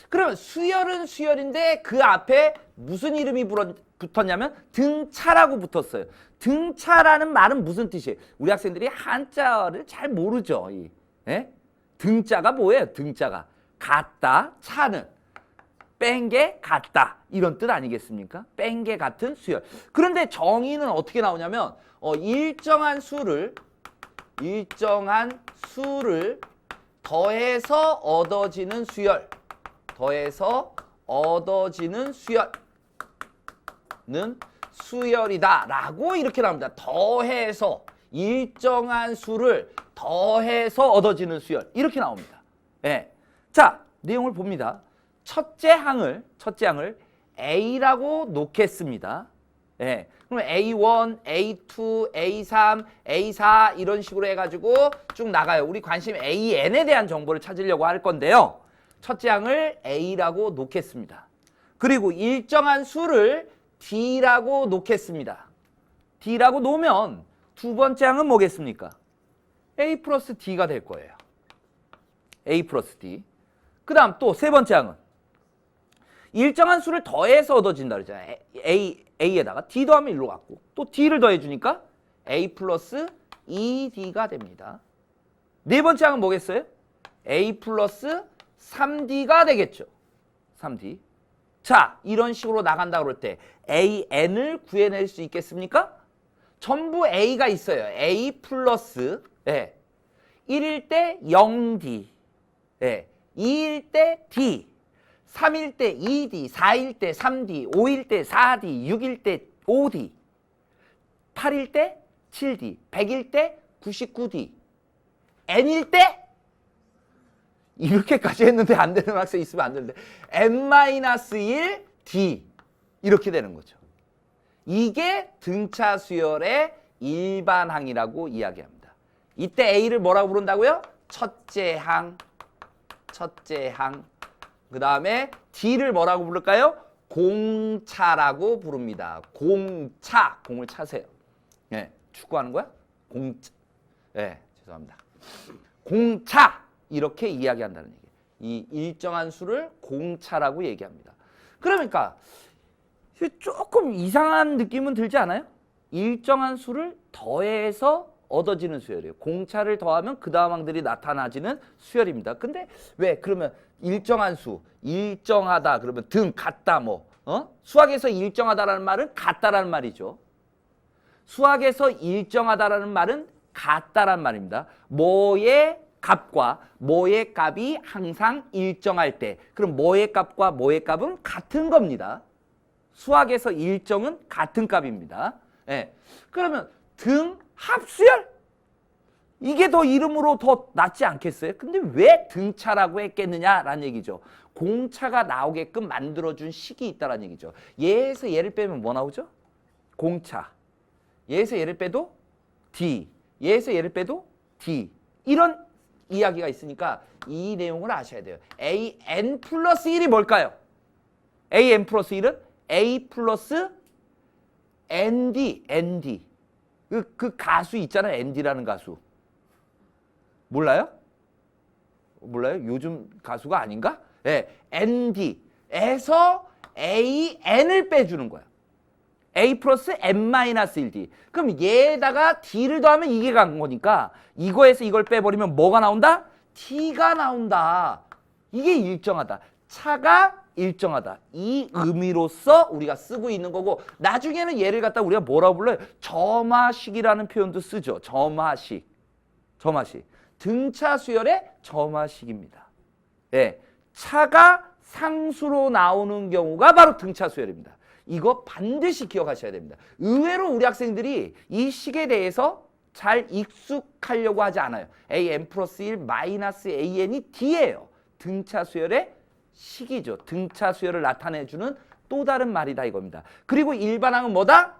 그럼 수열은 수열인데 그 앞에 무슨 이름이 붙었냐면 등차라고 붙었어요. 등차라는 말은 무슨 뜻이에요? 우리 학생들이 한자를 잘 모르죠. 예? 등자가 뭐예요? 등자가 같다, 차는 뺀 게 같다 이런 뜻 아니겠습니까? 뺀 게 같은 수열. 그런데 정의는 어떻게 나오냐면 일정한 수를 더해서 얻어지는 수열, 더해서 얻어지는 수열은 수열이다 라고 이렇게 나옵니다. 더해서 일정한 수를 더해서 얻어지는 수열 이렇게 나옵니다. 예. 자, 내용을 봅니다. 첫째 항을 A라고 놓겠습니다. 예. 그럼 A1, A2, A3, A4 이런 식으로 해가지고 쭉 나가요. 우리 관심 AN에 대한 정보를 찾으려고 할 건데요. 첫째 항을 A라고 놓겠습니다. 그리고 일정한 수를 D라고 놓겠습니다. D라고 놓으면 두 번째 항은 뭐겠습니까? A 플러스 D가 될 거예요. A 플러스 D. 그 다음 또 세 번째 항은 일정한 수를 더해서 얻어진다 그러잖아요. A에다가 D 더하면 1로 갔고 또 D를 더해주니까 A 플러스 2D가 됩니다. 네 번째 항은 뭐겠어요? A 플러스 3D가 되겠죠. 3D. 자, 이런 식으로 나간다 그럴 때 AN을 구해낼 수 있겠습니까? 전부 A가 있어요. A 플러스 1일 때 0D, 2일 때 D, 3일 때 2D, 4일 때 3D, 5일 때 4D, 6일 때 5D, 8일 때 7D, 100일 때 99D, N일 때 이렇게까지 했는데 안 되는 학생 있으면 안 되는데 N-1D 이렇게 되는 거죠. 이게 등차 수열의 일반항이라고 이야기합니다. 이때 A를 뭐라고 부른다고요? 첫째 항. 그 다음에 D를 뭐라고 부를까요? 공차라고 부릅니다. 공차. 공을 차세요. 네, 축구하는 거야? 공차. 네, 죄송합니다. 공차. 이렇게 이야기한다는 얘기예요. 이 일정한 수를 공차라고 얘기합니다. 그러니까 조금 이상한 느낌은 들지 않아요? 일정한 수를 더해서 얻어지는 수열이에요. 공차를 더하면 그 다음 항들이 나타나지는 수열입니다. 근데 왜 그러면 일정한 수, 일정하다 그러면 등, 같다 수학에서 일정하다라는 말은 같다라는 말이죠. 수학에서 일정하다라는 말은 같다라는 말입니다. 뭐의 값과 뭐의 값이 항상 일정할 때 그럼 뭐의 값과 뭐의 값은 같은 겁니다. 수학에서 일정은 같은 값입니다. 예. 그러면 등 합수열? 이게 더 이름으로 더 낫지 않겠어요? 근데 왜 등차라고 했겠느냐라는 얘기죠. 공차가 나오게끔 만들어준 식이 있다라는 얘기죠. 얘에서 얘를 빼면 뭐 나오죠? 공차. 얘에서 얘를 빼도 D. 얘에서 얘를 빼도 D. 이런 이야기가 있으니까 이 내용을 아셔야 돼요. AN 플러스 1이 뭘까요? AN 플러스 1은 A 플러스 ND. 그 가수 있잖아요. ND라는 가수. 몰라요? 요즘 가수가 아닌가? 네, ND에서 AN을 빼주는 거야. A 플러스 N-1D. 그럼 얘에다가 D를 더하면 이게 간 거니까 이거에서 이걸 빼버리면 뭐가 나온다? T가 나온다. 이게 일정하다. 차가 일정하다. 이 의미로서 우리가 쓰고 있는 거고 나중에는 얘를 갖다 우리가 뭐라고 불러요? 점화식이라는 표현도 쓰죠. 점화식. 등차 수열의 점화식입니다. 예, 차가 상수로 나오는 경우가 바로 등차 수열입니다. 이거 반드시 기억하셔야 됩니다. 의외로 우리 학생들이 이 식에 대해서 잘 익숙하려고 하지 않아요. AN 플러스 1 마이너스 AN이 D예요. 등차 수열의 식이죠. 등차 수열을 나타내주는 또 다른 말이다 이겁니다. 그리고 일반항은 뭐다?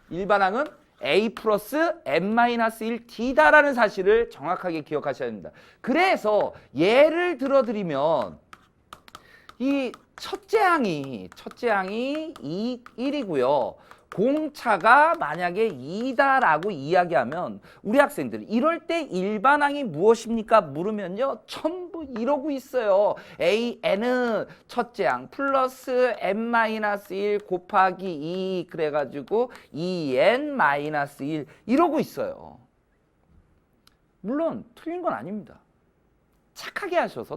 일반항은 A 플러스 N-1D다라는 사실을 정확하게 기억하셔야 됩니다. 그래서 예를 들어드리면 이 첫째 항이 1이고요. 공차가 만약에 2다라고 이야기하면 우리 학생들이 이럴 때 일반항이 무엇입니까? 물으면요. 전부 이러고 있어요. AN은 첫째 항 플러스 n-1 곱하기 2 그래가지고 2n-1 이러고 있어요. 물론 틀린 건 아닙니다. 착하게 하셔서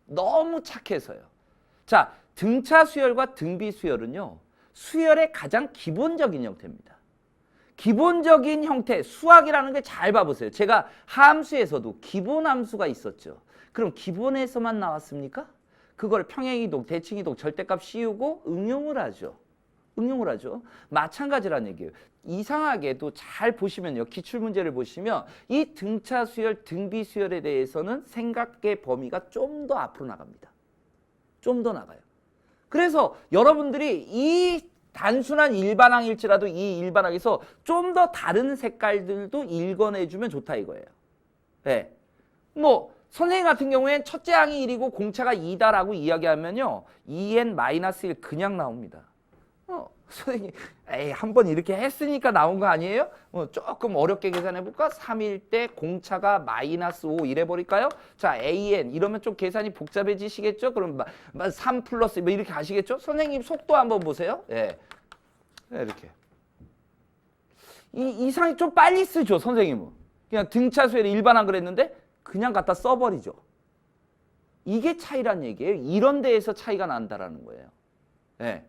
너무 착해서요. 자, 등차 수열과 등비 수열은요. 수열의 가장 기본적인 형태입니다. 기본적인 형태, 수학이라는 게 잘 봐보세요. 제가 함수에서도 기본 함수가 있었죠. 그럼 기본에서만 나왔습니까? 그걸 평행이동, 대칭이동, 절대값 씌우고 응용을 하죠. 마찬가지란 얘기예요. 이상하게도 잘 보시면요. 기출문제를 보시면 이 등차 수열, 등비 수열에 대해서는 생각의 범위가 좀 더 앞으로 나갑니다. 좀 더 나가요. 그래서 여러분들이 이 단순한 일반항일지라도 이 일반항에서 좀 더 다른 색깔들도 읽어내주면 좋다 이거예요. 네. 뭐 선생님 같은 경우엔 첫째 항이 1이고 공차가 2다라고 이야기하면요. 2n-1 그냥 나옵니다. 선생님 한번 이렇게 했으니까 나온 거 아니에요? 조금 어렵게 계산해볼까? 3일 때 공차가 -5 이래버릴까요? 자, AN 이러면 좀 계산이 복잡해지시겠죠? 그럼 3 플러스 뭐 이렇게 가시겠죠? 선생님 속도 한번 보세요. 예. 이렇게. 이 이상이 좀 빨리 쓰죠, 선생님은. 그냥 등차 수열이 일반항 그랬는데 그냥 갖다 써버리죠. 이게 차이란 얘기예요. 이런 데에서 차이가 난다라는 거예요. 예.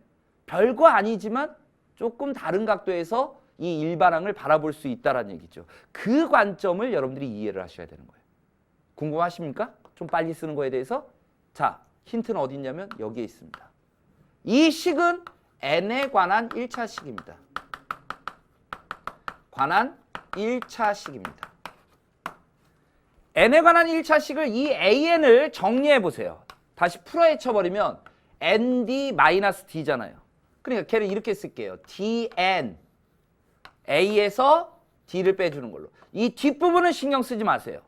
별거 아니지만 조금 다른 각도에서 이 일반항을 바라볼 수 있다는 얘기죠. 그 관점을 여러분들이 이해를 하셔야 되는 거예요. 궁금하십니까? 좀 빨리 쓰는 거에 대해서? 자, 힌트는 어디 있냐면 여기에 있습니다. 이 식은 n에 관한 1차 식입니다. 관한 1차 식입니다. n에 관한 1차 식을 이 an을 정리해 보세요. 다시 풀어헤쳐버리면 nd-d잖아요. 그러니까 걔를 이렇게 쓸게요. dn a에서 d를 빼주는 걸로. 이 뒷부분은 신경 쓰지 마세요.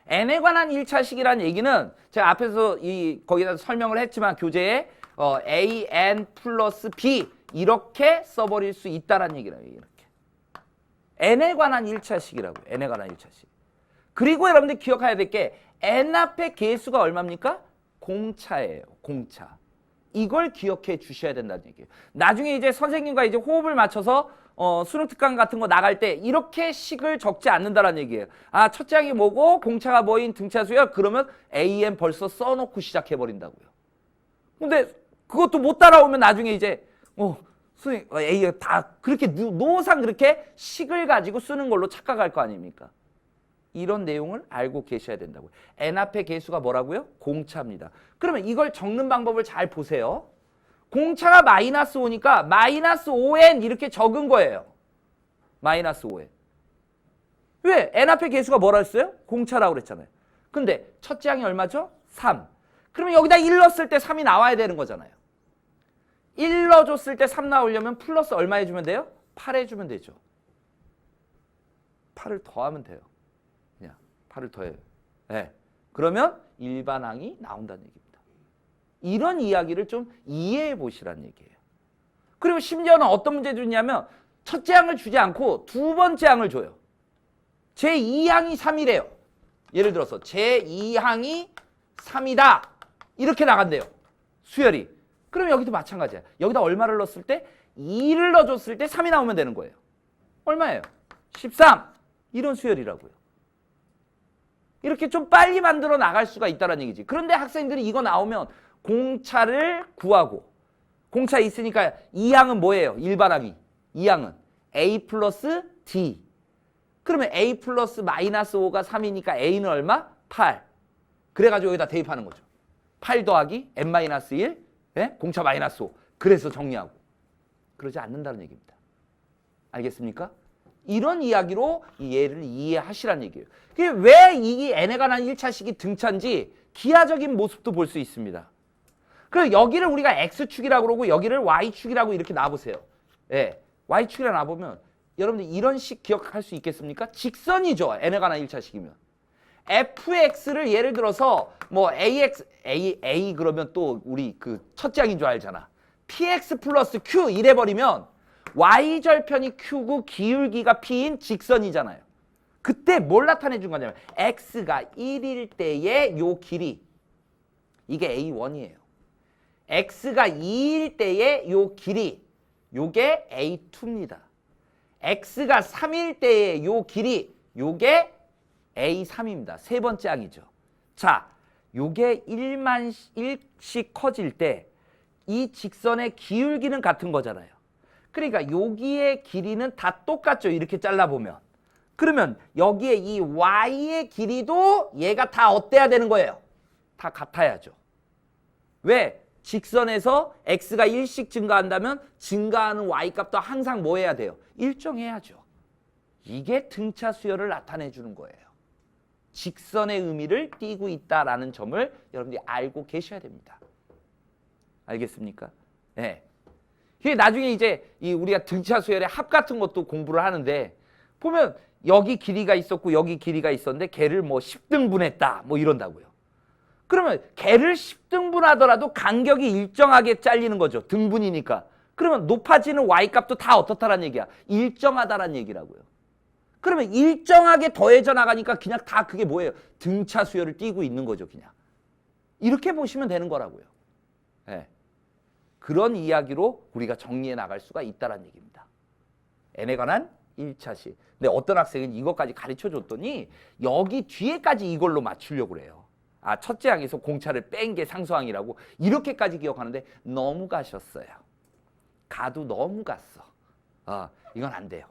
n에 관한 1차식이라는 얘기는 제가 앞에서 거기다 설명을 했지만 교재에 an 플러스 b 이렇게 써버릴 수 있다는 얘기라요. 이렇게. n에 관한 1차식이라고요. n에 관한 1차식. 그리고 여러분들 기억해야 될 게 n 앞에 개수가 얼마입니까? 공차예요. 공차. 이걸 기억해 주셔야 된다는 얘기예요. 나중에 이제 선생님과 이제 호흡을 맞춰서 수능 특강 같은 거 나갈 때 이렇게 식을 적지 않는다는 얘기예요. 아, 첫째 항이 뭐고 공차가 뭐인 등차 수열 그러면 AN 벌써 써놓고 시작해 버린다고요. 근데 그것도 못 따라오면 나중에 이제 선생님 A 다 그렇게 노상 그렇게 식을 가지고 쓰는 걸로 착각할 거 아닙니까? 이런 내용을 알고 계셔야 된다고요. n 앞의 개수가 뭐라고요? 공차입니다. 그러면 이걸 적는 방법을 잘 보세요. 공차가 -5니까 -5n 이렇게 적은 거예요. -5n. 왜? n 앞의 개수가 뭐라 했어요? 공차라고 그랬잖아요. 근데 첫째 항이 얼마죠? 3. 그러면 여기다 1 넣었을 때 3이 나와야 되는 거잖아요. 1 넣어줬을 때 3 나오려면 플러스 얼마 해주면 돼요? 8 해주면 되죠. 8을 더하면 돼요. 8을 더해요. 네. 그러면 일반항이 나온다는 얘기입니다. 이런 이야기를 좀 이해해 보시라는 얘기예요. 그리고 심지어는 어떤 문제 주냐면 첫째 항을 주지 않고 두 번째 항을 줘요. 제2항이 3이래요. 예를 들어서 제2항이 3이다. 이렇게 나간대요. 수열이. 그럼 여기도 마찬가지야. 여기다 얼마를 넣었을 때? 2를 넣어줬을 때 3이 나오면 되는 거예요. 얼마예요? 13. 이런 수열이라고요. 이렇게 좀 빨리 만들어 나갈 수가 있다는 얘기지. 그런데 학생들이 이거 나오면 공차를 구하고 공차 있으니까 2항은 뭐예요? 일반항이. 2항은 A 플러스 D. 그러면 A 플러스 -5가 3이니까 A는 얼마? 8. 그래가지고 여기다 대입하는 거죠. 8 더하기 n-1. 네? 공차 -5. 그래서 정리하고. 그러지 않는다는 얘기입니다. 알겠습니까? 이런 이야기로 이 예를 이해하시라는 얘기예요. 왜 이 n에 관한 1차식이 등차인지 기하적인 모습도 볼 수 있습니다. 그래서 여기를 우리가 x축이라고 그러고 여기를 y축이라고 이렇게 놔보세요. 예, y축이라고 놔보면 여러분들 이런 식 기억할 수 있겠습니까? 직선이죠. n에 관한 1차식이면. fx를 예를 들어서 뭐 a 그러면 또 우리 그 첫째 항인 줄 알잖아. px 플러스 q 이래버리면 y절편이 q고 기울기가 p인 직선이잖아요. 그때 뭘 나타내 준 거냐면 x가 1일 때의 요 길이 이게 A1이에요. x가 2일 때의 요 길이 요게 A2입니다. x가 3일 때의 요 길이 요게 A3입니다. 세 번째 항이죠. 자, 요게 1씩 커질 때 이 직선의 기울기는 같은 거잖아요. 그러니까 여기의 길이는 다 똑같죠. 이렇게 잘라보면. 그러면 여기에 이 y의 길이도 얘가 다 어때야 되는 거예요? 다 같아야죠. 왜? 직선에서 x가 1씩 증가한다면 증가하는 y값도 항상 뭐 해야 돼요? 일정해야죠. 이게 등차 수열을 나타내 주는 거예요. 직선의 의미를 띠고 있다라는 점을 여러분들이 알고 계셔야 됩니다. 알겠습니까? 네. 이게 나중에 이제 우리가 등차 수열의 합 같은 것도 공부를 하는데 보면 여기 길이가 있었고 여기 길이가 있었는데 걔를 뭐 10등분했다 뭐 이런다고요. 그러면 걔를 10등분하더라도 간격이 일정하게 잘리는 거죠. 등분이니까. 그러면 높아지는 y값도 다 어떻다라는 얘기야? 일정하다라는 얘기라고요. 그러면 일정하게 더해져 나가니까 그냥 다 그게 뭐예요? 등차 수열을 띠고 있는 거죠. 그냥. 이렇게 보시면 되는 거라고요. 네. 그런 이야기로 우리가 정리해 나갈 수가 있다는 얘기입니다. n에 관한 1차식. 근데 어떤 학생은 이것까지 가르쳐 줬더니 여기 뒤에까지 이걸로 맞추려고 그래요. 아, 첫째 항에서 공차를 뺀 게 상수항이라고 이렇게까지 기억하는데 너무 가셨어요. 가도 너무 갔어. 이건 안 돼요.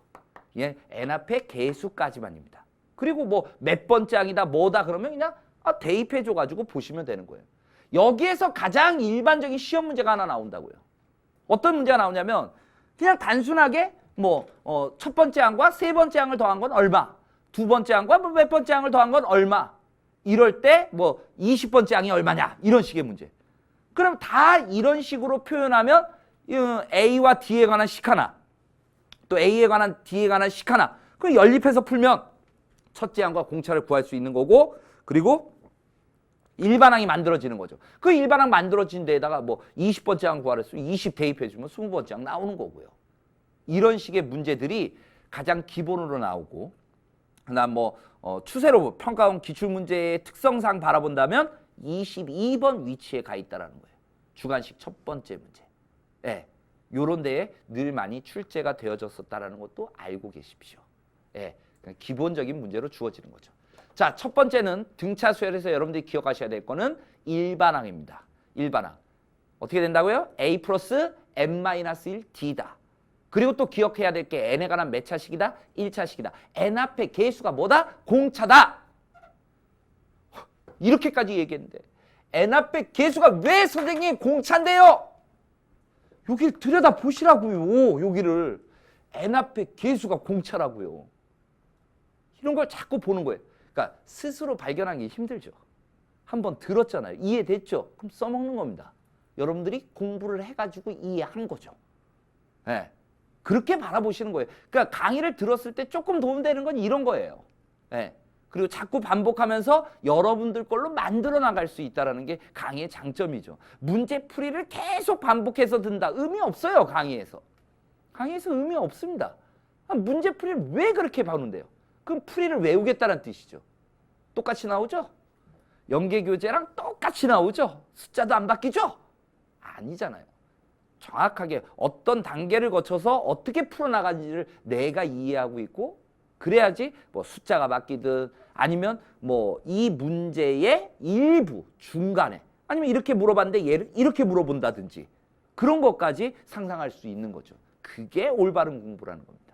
예, n 앞에 개수까지만입니다. 그리고 뭐 몇 번째 항이다 뭐다 그러면 그냥 대입해 줘가지고 보시면 되는 거예요. 여기에서 가장 일반적인 시험 문제가 하나 나온다고요. 어떤 문제가 나오냐면 그냥 단순하게 뭐 첫 번째 항과 세 번째 항을 더한 건 얼마, 두 번째 항과 뭐 몇 번째 항을 더한 건 얼마, 이럴 때 뭐 20번째 항이 얼마냐 이런 식의 문제. 그럼 다 이런 식으로 표현하면 A와 D에 관한 식 하나, 또 A에 관한 D에 관한 식 하나, 그 연립해서 풀면 첫째 항과 공차를 구할 수 있는 거고, 그리고 일반항이 만들어지는 거죠. 그 일반항 만들어진 데에다가 뭐 20번째 항 구하랬어 20 대입해주면 20번째 항 나오는 거고요. 이런 식의 문제들이 가장 기본으로 나오고, 그다음 뭐 추세로 평가원 기출문제의 특성상 바라본다면 22번 위치에 가 있다라는 거예요. 주관식 첫 번째 문제. 예, 요런 데에 늘 많이 출제가 되어졌었다라는 것도 알고 계십시오. 예, 기본적인 문제로 주어지는 거죠. 자, 첫 번째는 등차 수열에서 여러분들이 기억하셔야 될 거는 일반항입니다. 일반항. 어떻게 된다고요? A 플러스 n-1 D다. 그리고 또 기억해야 될 게 n에 관한 몇 차식이다? 1차식이다. n 앞에 개수가 뭐다? 공차다. 이렇게까지 얘기했는데 n 앞에 개수가 왜 선생님 공차인데요? 여기를 들여다보시라고요. 여기를. n 앞에 개수가 공차라고요. 이런 걸 자꾸 보는 거예요. 그러니까 스스로 발견하기 힘들죠. 한번 들었잖아요. 이해됐죠? 그럼 써먹는 겁니다. 여러분들이 공부를 해가지고 이해한 거죠. 네. 그렇게 바라보시는 거예요. 그러니까 강의를 들었을 때 조금 도움되는 건 이런 거예요. 네. 그리고 자꾸 반복하면서 여러분들 걸로 만들어 나갈 수 있다는 게 강의의 장점이죠. 문제 풀이를 계속 반복해서 든다. 의미 없어요. 강의에서. 강의에서 의미 없습니다. 문제 풀이를 왜 그렇게 봐는데요? 그럼 풀이를 외우겠다는 뜻이죠. 똑같이 나오죠? 연계교재랑 똑같이 나오죠? 숫자도 안 바뀌죠? 아니잖아요. 정확하게 어떤 단계를 거쳐서 어떻게 풀어나가는지를 내가 이해하고 있고, 그래야지 뭐 숫자가 바뀌든 아니면 뭐 이 문제의 일부, 중간에 아니면 이렇게 물어봤는데 얘를 이렇게 물어본다든지 그런 것까지 상상할 수 있는 거죠. 그게 올바른 공부라는 겁니다.